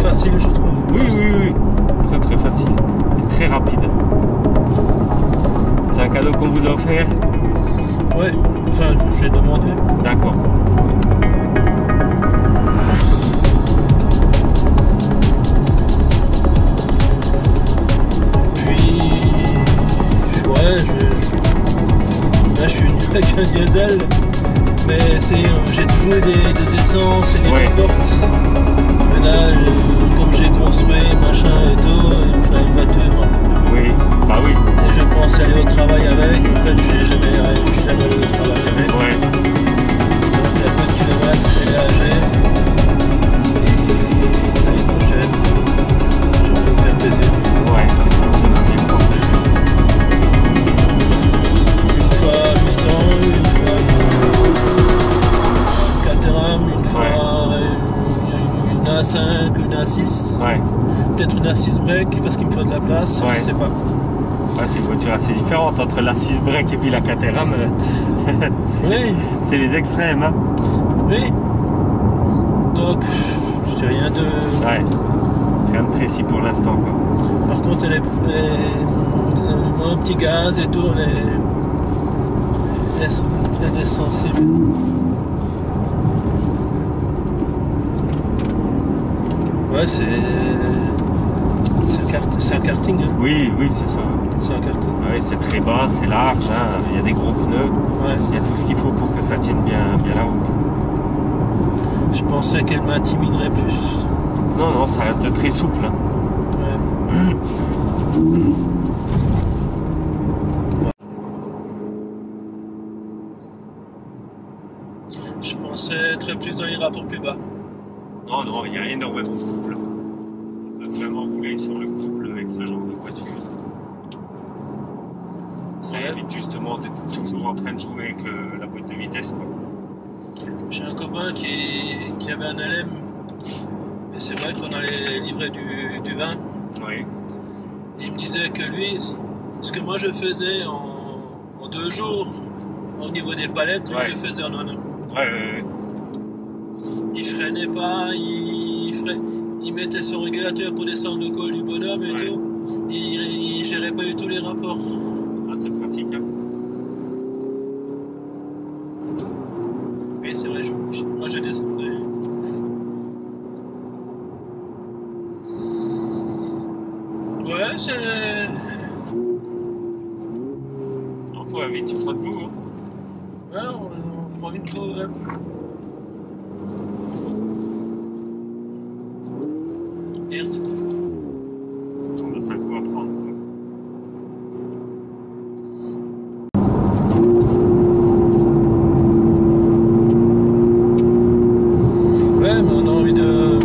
facile, je trouve. Oui, oui, oui. Très très facile. Et très rapide. C'est un cadeau qu'on vous a offert? Ouais, enfin, j'ai demandé. D'accord. Puis, ouais, là, je suis avec un diesel, mais j'ai toujours eu des essences et des Ouais. portes. Mais là, comme j'ai construit, machin et tout, il me fallait une voiture un peu plus. Oui, bah oui. Et je pensais aller au travail avec. En fait, je suis jamais allé au travail avec. Ouais. Donc, il y a peu de kilomètres, j'ai ménagé. Et l'année prochaine, je vais me faire plaisir. Ouais. Une fois Mustang, une fois Caterham, une fois une A5, une A6. Ouais. Peut-être une A6 break parce qu'il me faut de la place, Ouais. je sais pas. Ouais, c'est une voiture assez différente entre la 6 break et puis la Caterham. Oui, C'est les extrêmes, hein. oui. Donc, je dis rien de. Ouais. Rien de précis pour l'instant, quoi. Par contre, mon petit gaz et tout, elle est sensible. Ouais, c'est un karting. Hein. Oui, oui, c'est ça. C'est un karting. Ouais, c'est très bas, c'est large, hein. Il y a des gros pneus. Ouais. Il y a tout ce qu'il faut pour que ça tienne bien la route. Je pensais qu'elle m'intimiderait plus. Non, non, ça reste très souple, hein. Ouais. Je pensais être plus dans les rapports plus bas. Non, non, il y a énormément de couple. On peut vraiment rouler sur le couple avec ce genre de voiture. Ça évite justement d'être toujours en train de jouer avec la boîte de vitesse, quoi. J'ai un copain qui avait un LM. Et c'est vrai qu'on allait livrer du vin. Oui. Il me disait que lui, ce que moi je faisais en 2 jours, au niveau des palettes, lui, Ouais. il le faisait en 1 an. Ouais. Il freinait pas, il mettait son régulateur pour descendre le col du bonhomme et Ouais. tout. Il gérait pas du tout les rapports. Ah, c'est pratique, hein. Mais c'est vrai, moi je descendais. Ouais, c'est. Il faut vite, il faut de nous, hein. Ouais, on prend vite tout. Là. Merde. On a 5 coups à prendre, quoi. Ouais, mais on a envie de.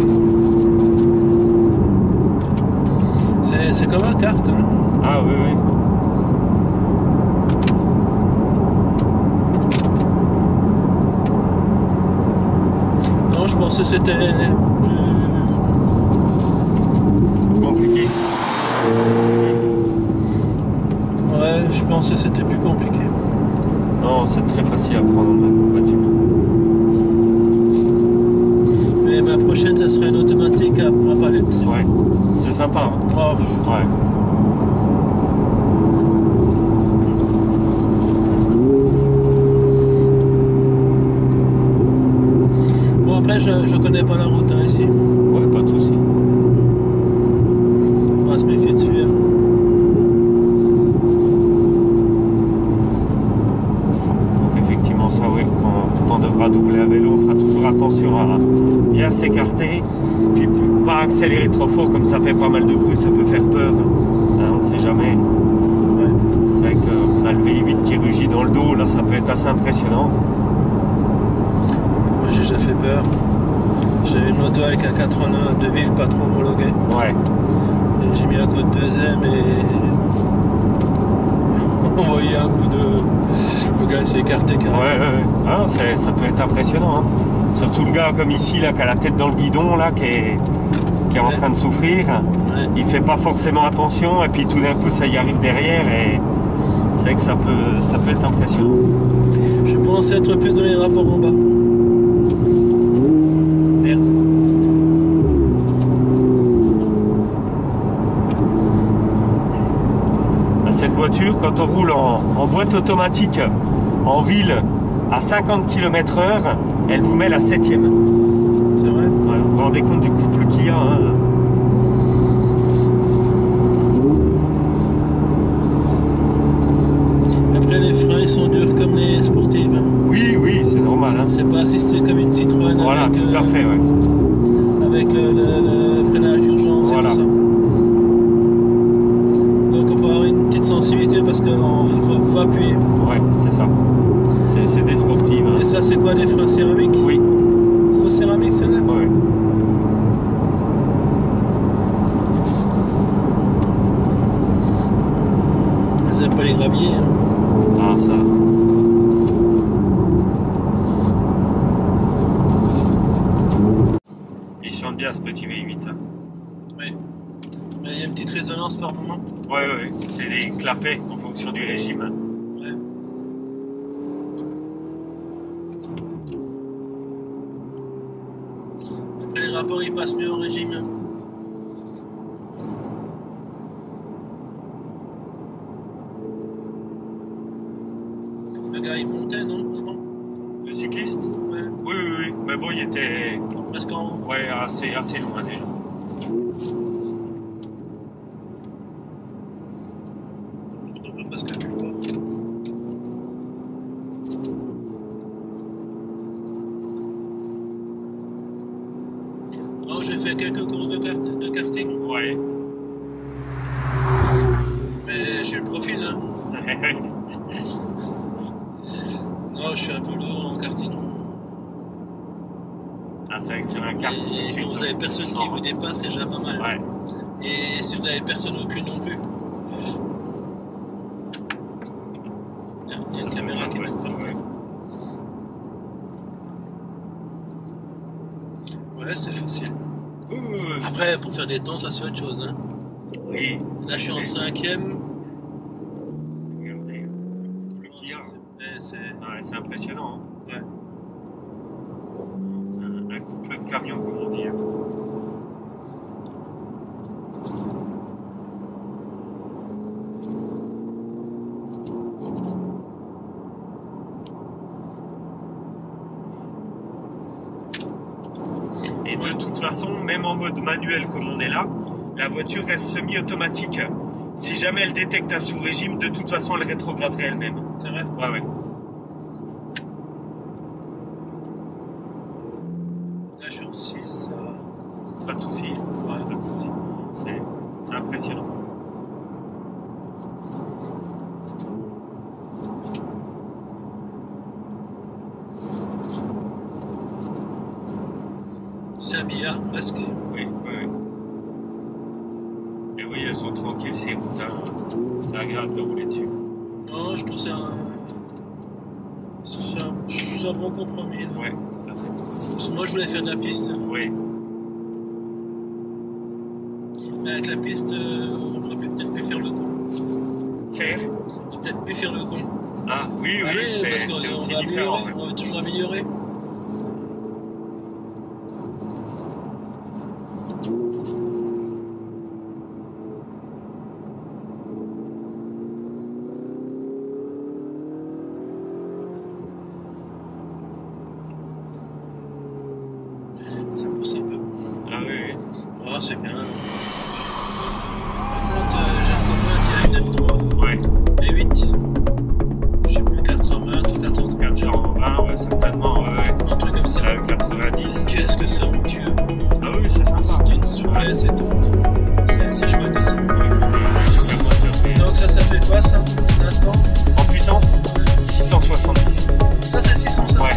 C'est comme un kart. Hein. Ah oui, oui. Non, je pensais que c'était Compliqué. Ouais, je pensais que c'était plus compliqué. Non, c'est très facile à prendre en main, voiture. Mais ma prochaine, ça serait une automatique à palette. Ouais. C'est sympa, hein. Oh, Ouais. bon, après, je connais pas la route hein, ici. Ouais, pas de soucis. On va se méfier dessus. Hein. Donc effectivement, ça, oui, quand on devra doubler à vélo, on fera toujours attention à bien s'écarter, puis pas accélérer trop fort, comme ça fait pas mal de bruit, ça peut faire peur. Hein, on ne sait jamais. Ouais. C'est vrai qu'on a le V8 qui rugit dans le dos, là, ça peut être assez impressionnant. Moi, j'ai déjà fait peur. J'ai une moto avec un 89 de ville, pas trop homologué. Ouais. Et j'ai mis un coup de deuxième et on voyait un coup de. Le gars s'est écarté carrément. Ouais. Ah, ça peut être impressionnant. Hein. Surtout le gars comme ici, là, qui a la tête dans le guidon, là, qui est en Ouais. train de souffrir. Ouais. Il fait pas forcément attention, et puis tout d'un coup, ça y arrive derrière, et c'est vrai que ça peut être impressionnant. Je pense être plus dans les rapports en bas. Merde. Cette voiture, quand on roule en boîte automatique en ville à 50 km/h, elle vous met la 7e. C'est vrai. Voilà, vous vous rendez compte du couple qu'il y a, hein. Après, les freins ils sont durs comme les sportives. Oui, oui, c'est normal. Hein. C'est pas assisté comme une Citroën. Voilà, avec, tout à fait, ouais. Avec le freinage d'urgence Voilà. et tout ça. Donc on peut avoir une petite sensibilité parce qu'il faut appuyer. Ouais, c'est ça. C'est des sportives. Hein. Et ça, c'est quoi, des freins céramiques? Oui. C'est céramique, celle-là? Ouais. Ils n'aiment pas les graviers. Hein. Ah, ça. Il chante bien ce petit V8. Hein. Oui. Mais il y a une petite résonance par moment. Ouais, ouais. C'est des clapets en fonction du régime. Ouais. Après, les rapports, ils passent mieux en régime. Le gars, il montait, non? Avant? Le cycliste? Ouais. Oui, oui, oui. Mais bon, il était Presque en haut. ouais, assez loin déjà. Je devrais presque plus le voir. Oh, j'ai fait quelques cours de karting, Ouais. mais j'ai le profil, hein. Non, je suis un peu lourd en karting. Ah, c'est vrai que sur un kart, Et quand vous avez personne qui vous dépasse, c'est déjà pas mal. Ouais. Et si vous avez personne au cul non plus. Il y a une caméra qui passe pas. Ouais, c'est facile. Après, pour faire des temps, ça c'est autre chose. Hein. Oui. Là, je suis en 5e. Regardez le qu'il y a. Ouais, c'est impressionnant. Hein. Ouais. C'est un couple de camions, comme on dit. Hein. Et de toute façon, même en mode manuel comme on est là, la voiture reste semi-automatique. Si jamais elle détecte un sous-régime, de toute façon, elle rétrograderait elle-même. C'est vrai. Ouais, ouais. Là, je suis en 6. Pas de souci. Ouais, pas de souci. C'est impressionnant. C'est un billard, presque. Oui, oui, oui. Et oui, elles sont tranquilles, ces routes. Hein. C'est agréable de rouler dessus. Non, je trouve c'est un bon compromis. Là. Ouais, tout à fait. Parce que moi, je voulais faire de la piste. Oui. Mais avec la piste, on aurait peut-être pu faire le con. Faire? On aurait peut-être pu faire le con. Ah, oui, oui, Allez, c'est parce qu'on aussi va différent. améliorer, on va toujours améliorer. Ça pousse un peu. Ah oui, oui. Oh, c'est bien. Par contre, j'ai un copain qui a une M3 Ouais. et 8. Je sais plus, 420 ou 430. 420, ouais, certainement, ouais. Un truc comme ça. 90. Qu'est-ce que c'est onctueux. Ah oui, c'est sympa. C'est d'une souplesse et tout. C'est chouette aussi. Donc ça fait quoi ça? 500? En puissance, 670. Ça c'est 670. Ouais, ouais.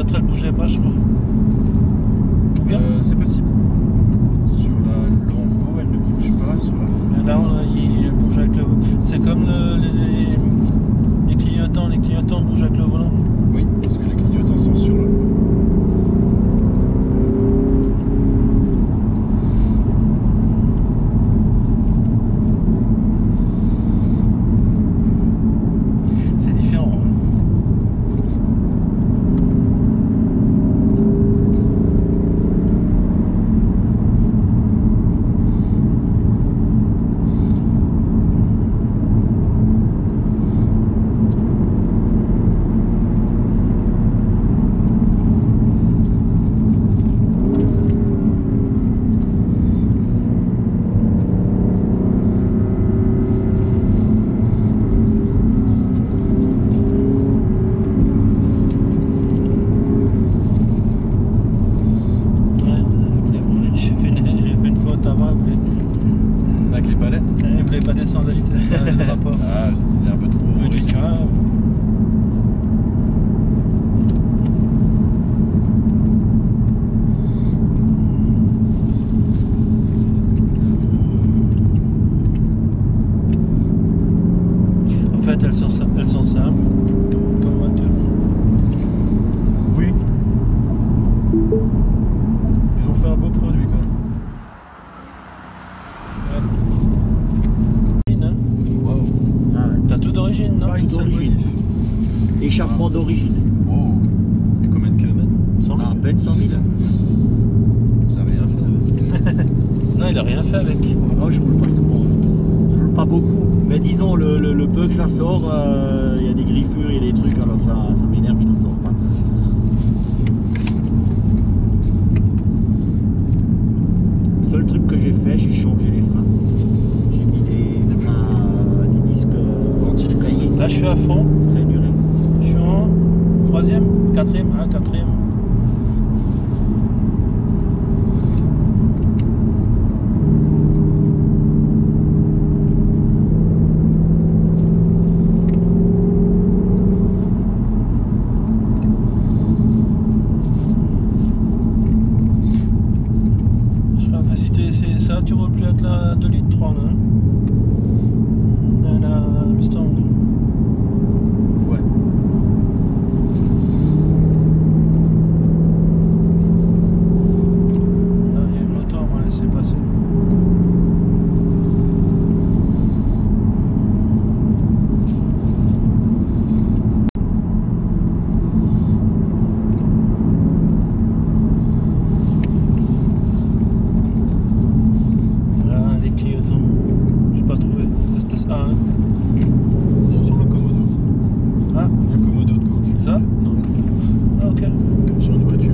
l'autre, elle bougeait pas, je crois. Ou bien C'est possible. Sur l'envoi, elle ne bouge pas. Sur la... là, il bouge avec le. C'est comme les clignotants. Les clignotants bougent avec le volant. Oui, parce que les clignotants sont sur le... C'est différent. Avec les palais. Elle voulait pas descendre la vitesse, le rapport. Ah, c'était un peu trop... Je me dis, tiens, en fait, elles sont simples, comme voiture. Oui. Ils ont fait un beau produit quand même. Wow. Ah ouais. T'as tout d'origine, non? Pas une seule d'origine. modif. Échappement d'origine. Wow. Et combien de kilomètres? 100 000. À peine 100 000. Vous avez rien fait avec. Non, il a rien fait avec. Non, je roule pas souvent. Je roule pas beaucoup. Mais disons, le peu que je la sors, il y a des griffures, il y a des trucs, alors ça m'énerve, je la sors pas. Le seul truc que j'ai fait, j'ai changé les freins. J'ai mis des freins, des disques ventilés cahiers. Là, je suis à fond. Très duré. Je suis en 3e, 4e, 4e. C'est ça, tu roules plus avec la 2 litres 3 là, hein? La Mustang. Ouais. Là, il y a une moto, on va laisser passer. Là, les clignotants. J'ai pas trouvé. C'était ça, hein? Non, sur le Komodo. Ah, Le Komodo de gauche. Ça? Non, ah, ok. comme sur une voiture.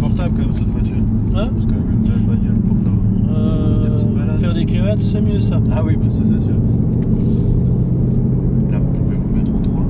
Confortable quand même cette voiture. Hein? C'est quand même une belle bagnole pour faire des petites balades. Faire des kilomètres, c'est mieux ça. Ah oui, bah ça c'est sûr. Là vous pouvez vous mettre en 3.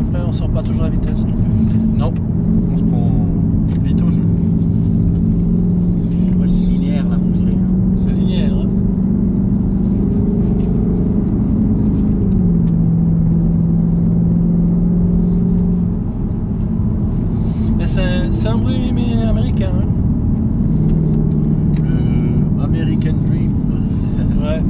Après, on sent pas toujours la vitesse non plus. Non, on se prend vite au jeu. Moi, c'est linéaire la poussée. Hein. C'est linéaire, hein? Mais c'est un bruit mais américain, hein? Le American Dream. Ouais.